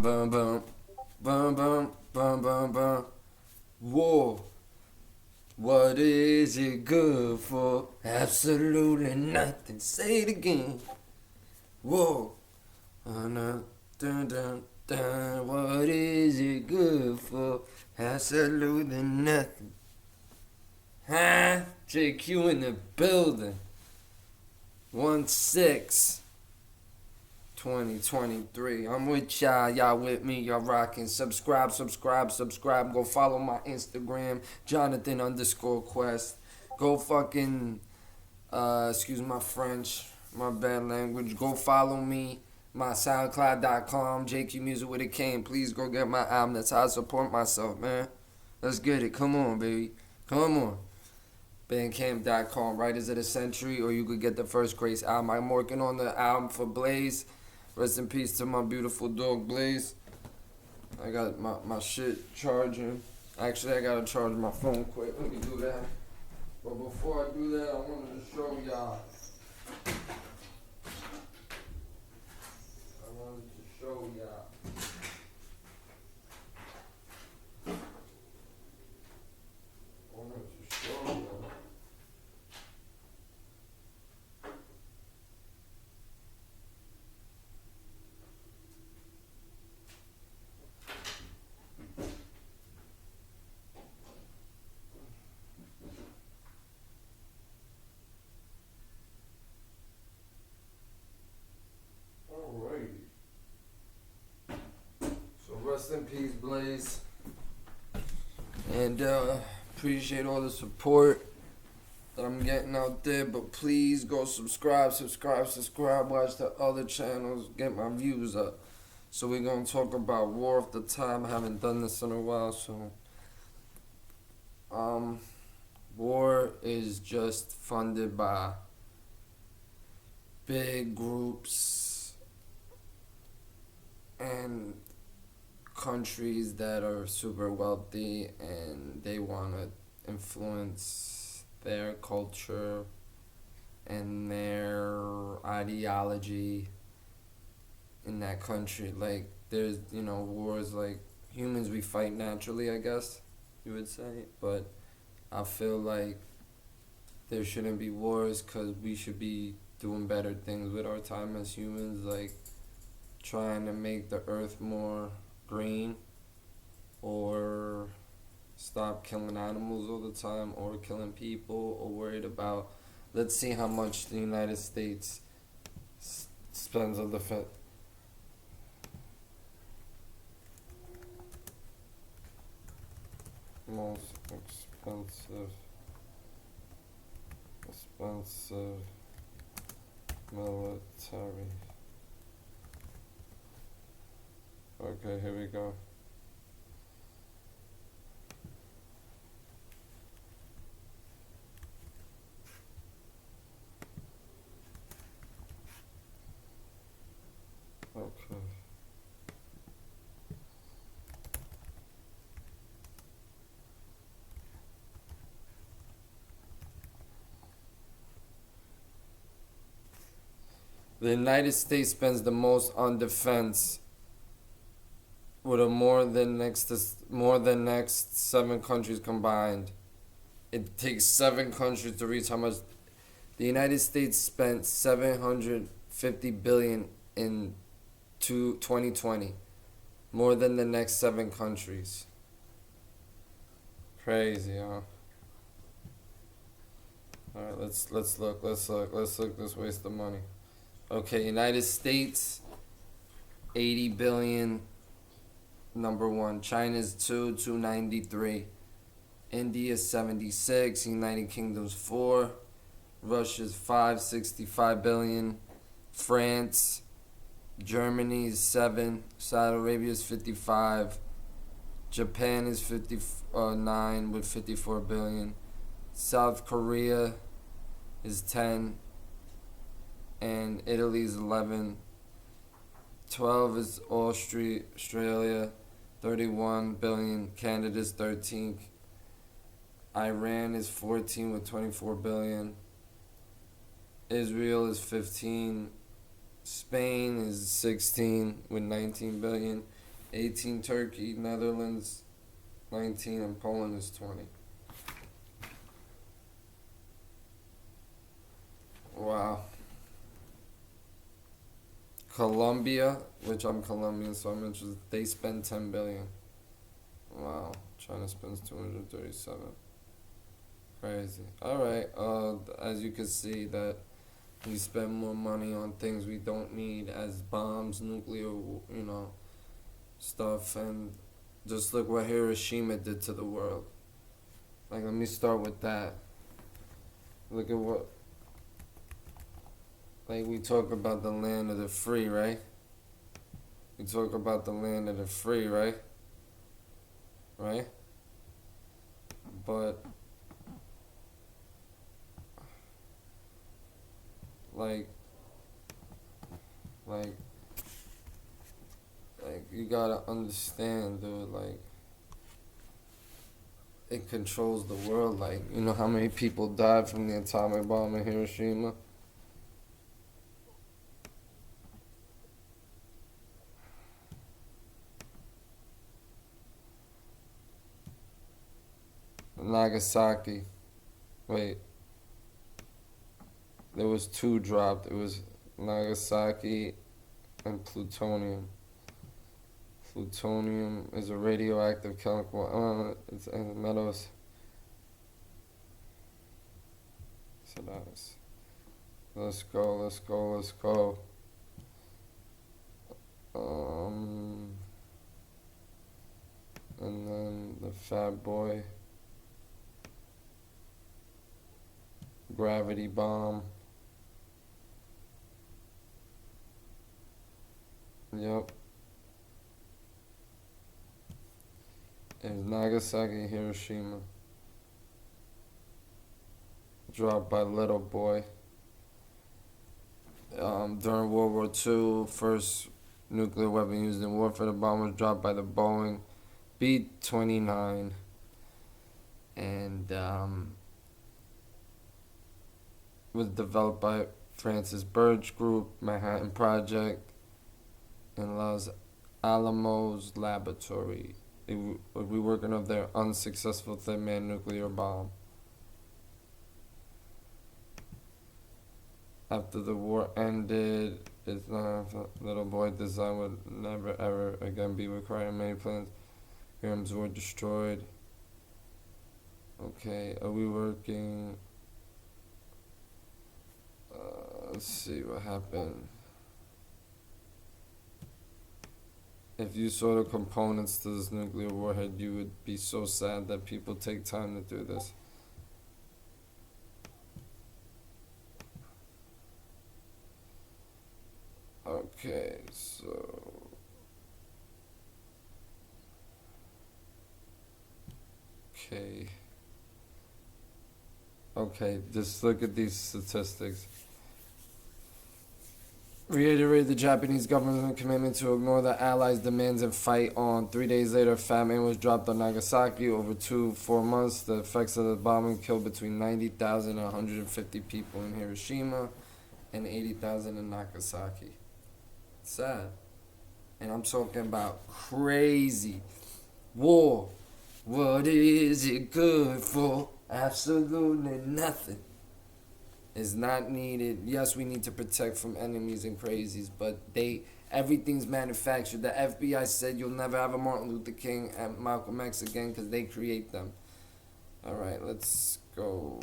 bum bum bum bum bum bum bum. Whoa, what is it good for? Absolutely nothing. Say it again. Whoa, dun dun dun. What is it good for? Absolutely nothing. Huh? JQ in the building. 1-6. 2023. I'm with y'all. Y'all with me. Y'all rocking. Subscribe. Go follow my Instagram, Jonathan underscore Quest. Go fucking, excuse my French, my bad language. Go follow me, my SoundCloud.com, JQ Music with a K. And please go get my album. That's how I support myself, man. Let's get it. Come on, baby. Come on. Bandcamp.com, Writers of the Century, or you could get the First Grace album. I'm working on the album for Blaze. Rest in peace to my beautiful dog Blaze. I got my shit charging. Actually, I gotta charge my phone quick. Let me do that. But before I do that, I wanted to show y'all. I wanted to show y'all. Alrighty. So rest in peace, Blaze. And appreciate all the support that I'm getting out there. But please go subscribe. Watch the other channels. Get my views up. So we're gonna talk about War of the Time. I haven't done this in a while, so war is just funded by big groups and countries that are super wealthy, and they want to influence their culture and their ideology in that country. Like, there's, wars, like, humans, we fight naturally, I guess you would say, but I feel like there shouldn't be wars because we should be doing better things with our time as humans, like trying to make the earth more green, or stop killing animals all the time, or killing people, or worried about, let's see how much the United States spends on defense. Most expensive military. Okay, here we go. Okay. The United States spends the most on defense, with a more than next 7 countries combined. It takes 7 countries to reach how much the United States spent. $750 billion in 2020, more than the next 7 countries. Crazy, huh? All right, let's look this waste of money. Okay, United States, 80 billion, number one. China's 293. India 76. United Kingdom's 4. Russia's 565 billion. France, Germany's 7. Saudi Arabia's 55. Japan is 59 with 54 billion. South Korea is 10. And Italy's 11. 12 is Australia, 31 billion. Canada's 13. Iran is 14 with 24 billion. Israel is 15. Spain is 16 with 19 billion. 18 Turkey, Netherlands 19, and Poland is 20. Wow. Colombia, which I'm Colombian, so I'm interested. They spend 10 billion. Wow. China spends 237. Crazy. All right. As you can see, that we spend more money on things we don't need, as bombs, nuclear, stuff, and just look what Hiroshima did to the world. Like, let me start with that. Look at what, like, we talk about the land of the free, right? We talk about the land of the free, right? Right? But, like, like, you gotta understand, dude, like, it controls the world. Like, you know how many people died from the atomic bomb in Hiroshima? Nagasaki. Wait, there was two dropped. It was Nagasaki and plutonium. Plutonium is a radioactive chemical. It's in metals. So that's. Let's go. Let's go. Let's go. Um, and then the Fat Boy, gravity bomb. Yep. It's Nagasaki, Hiroshima. Dropped by Little Boy. During World War II, first nuclear weapon used in warfare, the bomb was dropped by the Boeing B-29, and was developed by Francis Birch Group, Manhattan Project, and Los Alamos Laboratory. They were reworking of their unsuccessful Thin Man nuclear bomb. After the war ended, its Little Boy design would never ever again be required. Many planes were destroyed. Okay, are we working? Let's see what happened. If you saw the components to this nuclear warhead, you would be so sad that people take time to do this. Okay, so. Okay. Okay, just look at these statistics. Reiterate the Japanese government's commitment to ignore the Allies' demands and fight on. 3 days later, Fat Man was dropped on Nagasaki. Over 4 months, the effects of the bombing killed between 90,000 and 150 people in Hiroshima and 80,000 in Nagasaki. It's sad. And I'm talking about crazy war. What is it good for? Absolutely nothing. Is not needed. Yes, we need to protect from enemies and crazies, but everything's manufactured. The FBI said you'll never have a Martin Luther King and Malcolm X again because they create them. All right, let's go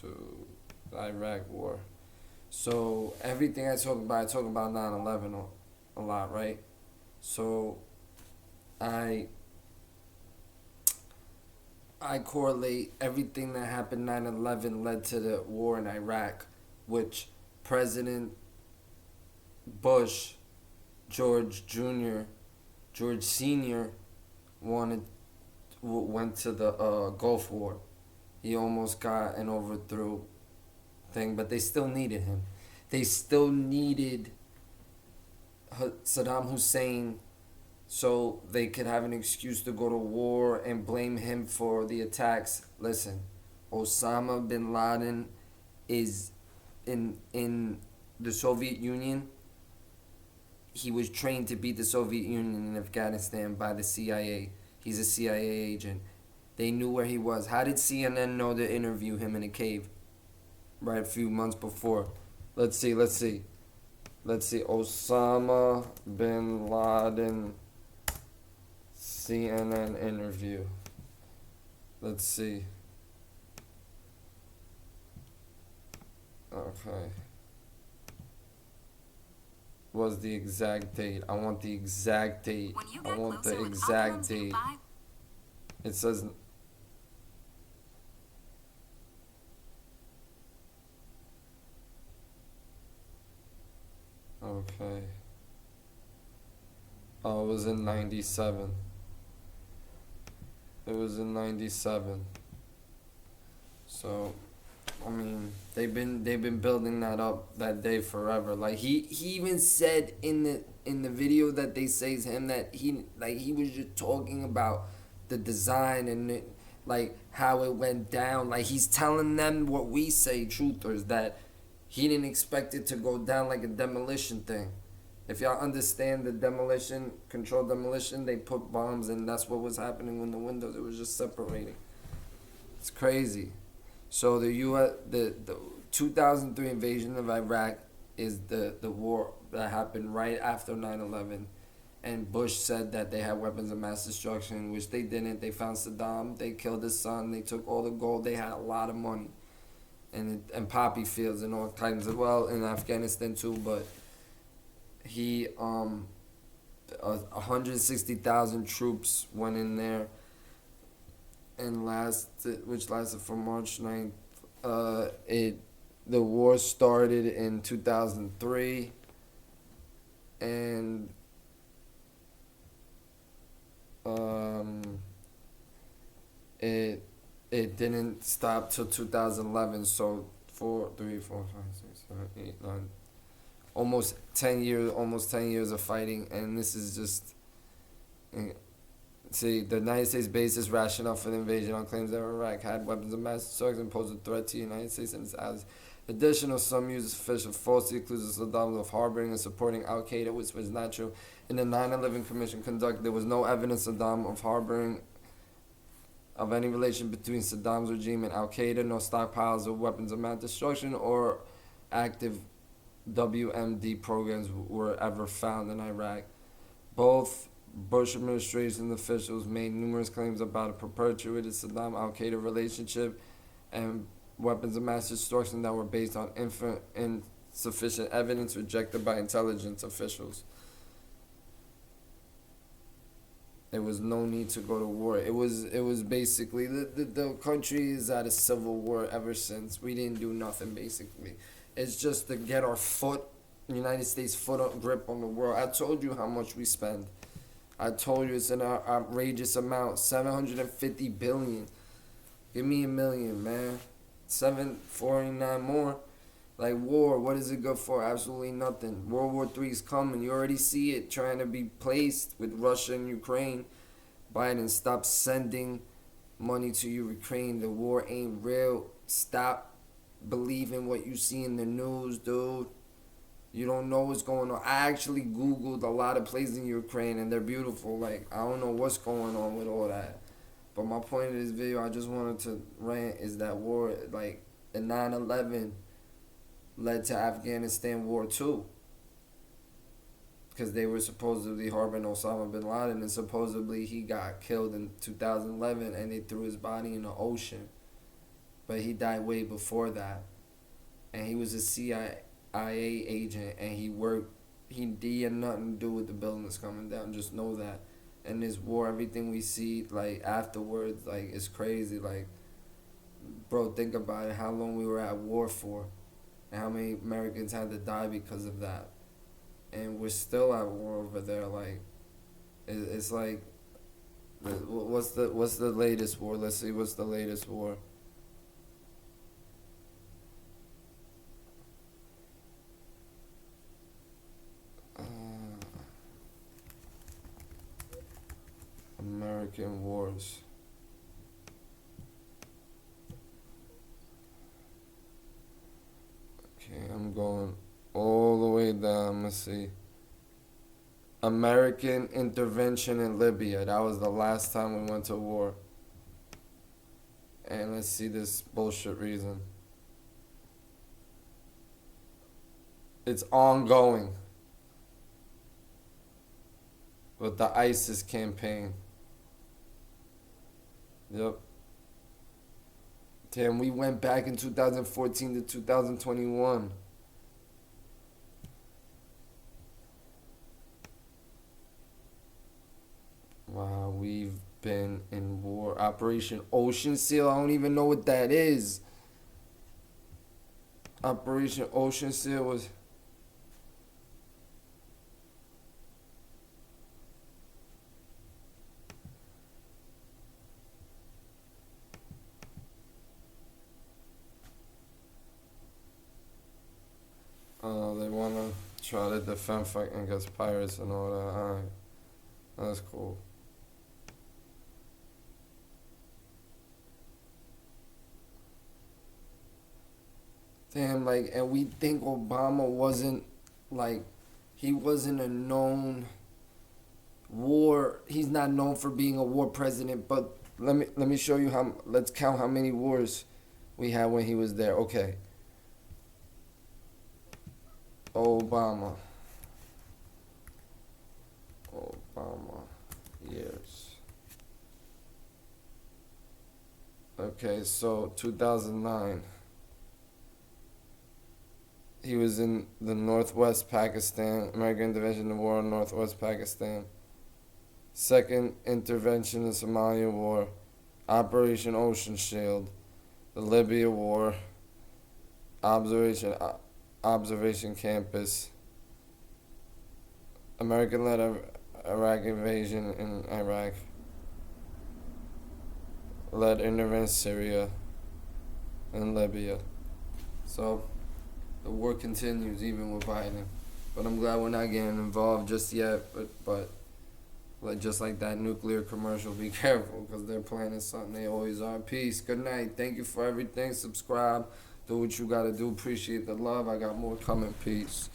to the Iraq War. So everything I talk about 9/11 a lot, right? So I correlate everything that happened 9/11 led to the war in Iraq, which President Bush, George Jr., George Sr. went to the Gulf War. He almost got an overthrow thing, but they still needed him. They still needed Saddam Hussein so they could have an excuse to go to war and blame him for the attacks. Listen, Osama bin Laden is in the Soviet Union. he was trained to beat the Soviet Union in Afghanistan by the CIA. He's a CIA agent. They knew where he was. How did CNN know to interview him in a cave? Right, a few months before. Let's see. Osama bin Laden CNN interview. Let's see. Okay. Was the exact date. I want the exact date. I want the exact date. It says. Okay. Oh, it was in 97. It was in 97. So, I mean, they've been building that up that day forever. Like he even said in the video that they say is him that he was just talking about the design and like how it went down. Like he's telling them what we say, truthers, that he didn't expect it to go down like a demolition thing. If y'all understand the demolition, controlled demolition, they put bombs and that's what was happening when the windows, it was just separating. It's crazy. So the U.S. the 2003 invasion of Iraq is the war that happened right after 9/11, and Bush said that they had weapons of mass destruction, which they didn't. They found Saddam, they killed his son, they took all the gold, they had a lot of money, and poppy fields and all kinds of, well, in Afghanistan too, but he 160,000 troops went in there and which lasted from March 9th. The war started in 2003, and it didn't stop till 2011. So 4, 3, 4, 5, 6, 7, 8, 9, almost 10 years of fighting, and this is just. See, the United States basis rationale for the invasion on claims that Iraq had weapons of mass destruction and posed a threat to the United States and its allies. Additional, some use official falsely accused Saddam of harboring and supporting Al Qaeda, which was not true. In the 9/11 Commission conducted, there was no evidence Saddam of harboring of any relation between Saddam's regime and Al Qaeda, no stockpiles of weapons of mass destruction or active WMD programs were ever found in Iraq. Both Bush administration officials made numerous claims about a perpetuated Saddam-Al Qaeda relationship and weapons of mass destruction that were based on insufficient evidence rejected by intelligence officials. There was no need to go to war. It was basically the country is at a civil war ever since. We didn't do nothing basically. It's just to get our United States foot on grip on the world. I told you how much we spend. I told you it's an outrageous amount, 750 billion. Give me a million, man. 749 more. Like war, what is it good for? Absolutely nothing. World War III is coming. You already see it trying to be placed with Russia and Ukraine. Biden, stop sending money to Ukraine. The war ain't real. Stop believing what you see in the news, dude. You don't know what's going on. I actually Googled a lot of places in Ukraine and they're beautiful. Like, I don't know what's going on with all that. But my point of this video, I just wanted to rant, is that war, like, the 9/11 led to Afghanistan War too. Because they were supposedly harboring Osama bin Laden, and supposedly he got killed in 2011 and they threw his body in the ocean. But he died way before that. And he was a CIA agent, and he had nothing to do with the buildings coming down. Just know that. And this war, everything we see, like, afterwards, like, it's crazy. Like, bro, think about it, how long we were at war for, and how many Americans had to die because of that. And we're still at war over there. Like, it's like, what's the latest war? Let's see, what's the latest war? American wars. Okay, I'm going all the way down. Let's see. American intervention in Libya. That was the last time we went to war. And let's see this bullshit reason. It's ongoing with the ISIS campaign. Yep. Damn, we went back in 2014 to 2021. Wow, we've been in war. Operation Ocean Seal, I don't even know what that is. Operation Ocean Seal was. They wanna try to defend fight against pirates and all that. Alright, that's cool. Damn, like, and we think Obama wasn't, like, he wasn't a known war. He's not known for being a war president. But let me show you how. Let's count how many wars we had when he was there. Okay, Obama. Obama years. Okay, so 2009. He was in the Northwest Pakistan, American intervention in the war in Northwest Pakistan. Second intervention in Somalia War, Operation Ocean Shield, the Libya War, Observation Campus, American-led Iraq invasion in Iraq, led intervention Syria and Libya. So the war continues even with Biden, but I'm glad we're not getting involved just yet. But like just like that nuclear commercial, be careful because they're planning something. They always are. Peace. Good night. Thank you for everything. Subscribe. Do what you gotta do. Appreciate the love. I got more coming. Peace.